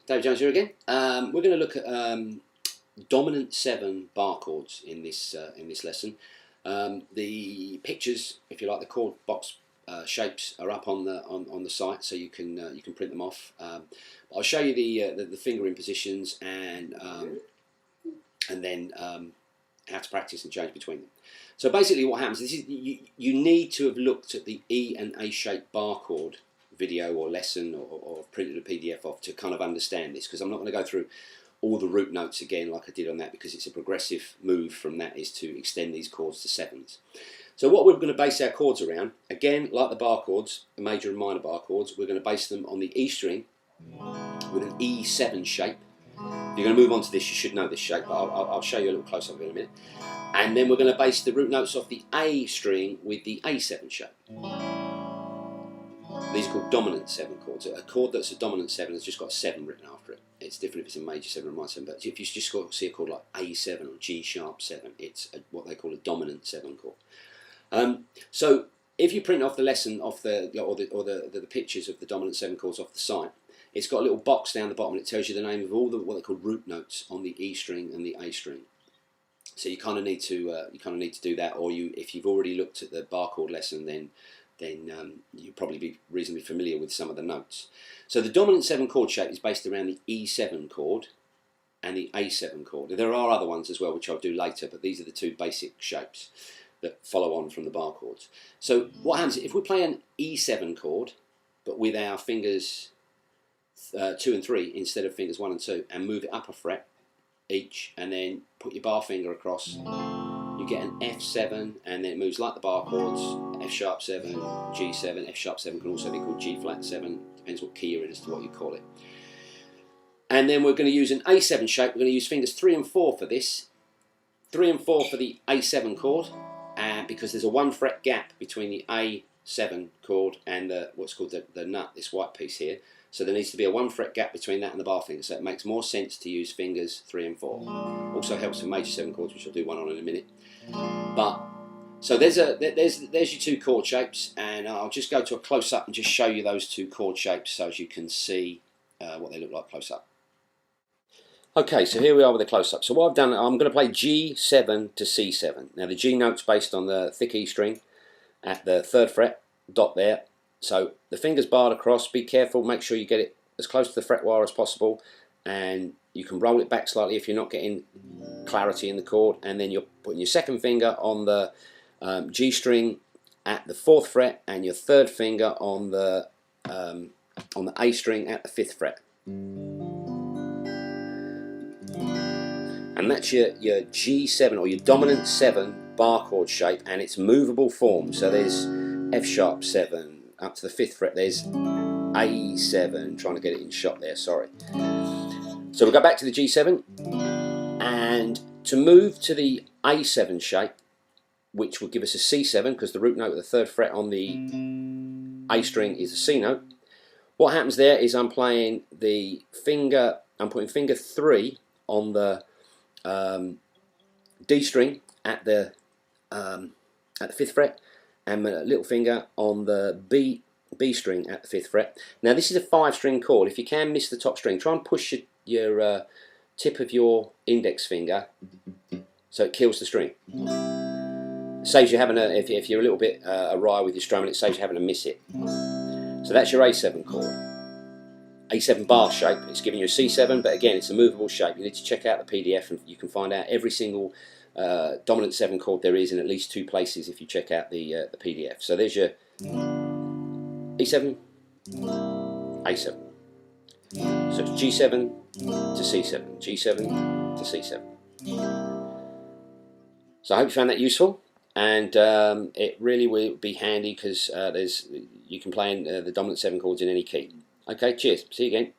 Dave Jones here again. We're going to look at dominant 7 bar chords in this lesson. The pictures, if you like, the chord box shapes are up on the site, so you can print them off. I'll show you the fingering positions and then how to practice and change between them. So basically, what happens is you need to have looked at the E and A shaped bar chord video or lesson or printed a PDF off to kind of understand this, because I'm not going to go through all the root notes again like I did on that, because it's a progressive move from that is to extend these chords to 7s. So what we're going to base our chords around, again, like the bar chords, the major and minor bar chords, we're going to base them on the E string with an E7 shape. If you're going to move on to this, you should know this shape, but I'll show you a little close-up of it in a minute. And then we're going to base the root notes off the A string with the A7 shape. These are called dominant 7 chords. A chord that's a dominant 7 has just got 7 written after it. It's different if it's a major 7 or minor 7, but if you just see a chord like A7 or G sharp 7, it's what they call a dominant 7 chord. So if you print off the lesson off the pictures of the dominant 7 chords off the site, it's got a little box down the bottom and it tells you the name of all the what they call root notes on the E string and the A string. So you kind of need to do that, or if you've already looked at the bar chord lesson, then you'll probably be reasonably familiar with some of the notes. So the dominant 7 chord shape is based around the E7 chord and the A7 chord. There are other ones as well, which I'll do later, but these are the 2 basic shapes that follow on from the bar chords. So what happens if we play an E7 chord, but with our fingers 2 and 3 instead of fingers 1 and 2, and move it up a fret each, and then put your bar finger across, you get an F7, and then it moves like the bar chords, F sharp 7, G7, F sharp 7 can also be called G flat 7, depends what key you're in as to what you call it. And then we're going to use an A7 shape. We're going to use fingers 3 and 4 for this. 3 and 4 for the A7 chord, and because there's a 1 fret gap between the A7 chord and what's called the nut, this white piece here. So there needs to be a 1 fret gap between that and the bar finger, so it makes more sense to use fingers 3 and 4. Also helps with major 7 chords, which I'll do one on in a minute. But so there's your 2 chord shapes, and I'll just go to a close up and just show you those 2 chord shapes so as you can see what they look like close up. Okay, so here we are with a close up. So what I've done, I'm going to play G7 to C7. Now the G note's based on the thick E string at the 3rd fret, dot there. So the finger's barred across, be careful, make sure you get it as close to the fret wire as possible, and you can roll it back slightly if you're not getting clarity in the chord, and then you're putting your 2nd finger on the G string at the 4th fret and your 3rd finger on the A string at the 5th fret. And that's your G7 or your dominant 7 bar chord shape, and it's movable form. So there's F sharp 7 up to the 5th fret, there's A7, trying to get it in shot there, sorry. So we'll go back to the G7, and to move to the A7 shape, which will give us a C7, because the root note of the 3rd fret on the A string is a C note. What happens there is I'm putting finger 3 on the D string at the 5th fret, and my little finger on the B string at the 5th fret. Now this is a 5-string chord. If you can miss the top string, try and push your tip of your index finger so it kills the string. Saves you having if you're a little bit awry with your strumming, it saves you having to miss it. So that's your A7 chord. A7 bar shape. It's giving you a C7, but again it's a movable shape. You need to check out the PDF and you can find out every single dominant 7 chord there is in at least 2 places if you check out the PDF. So there's your E7, A7. So it's G7 to C7, G7 to C7. So I hope you found that useful, and it really will be handy because you can play in the dominant 7 chords in any key. Okay, cheers. See you again.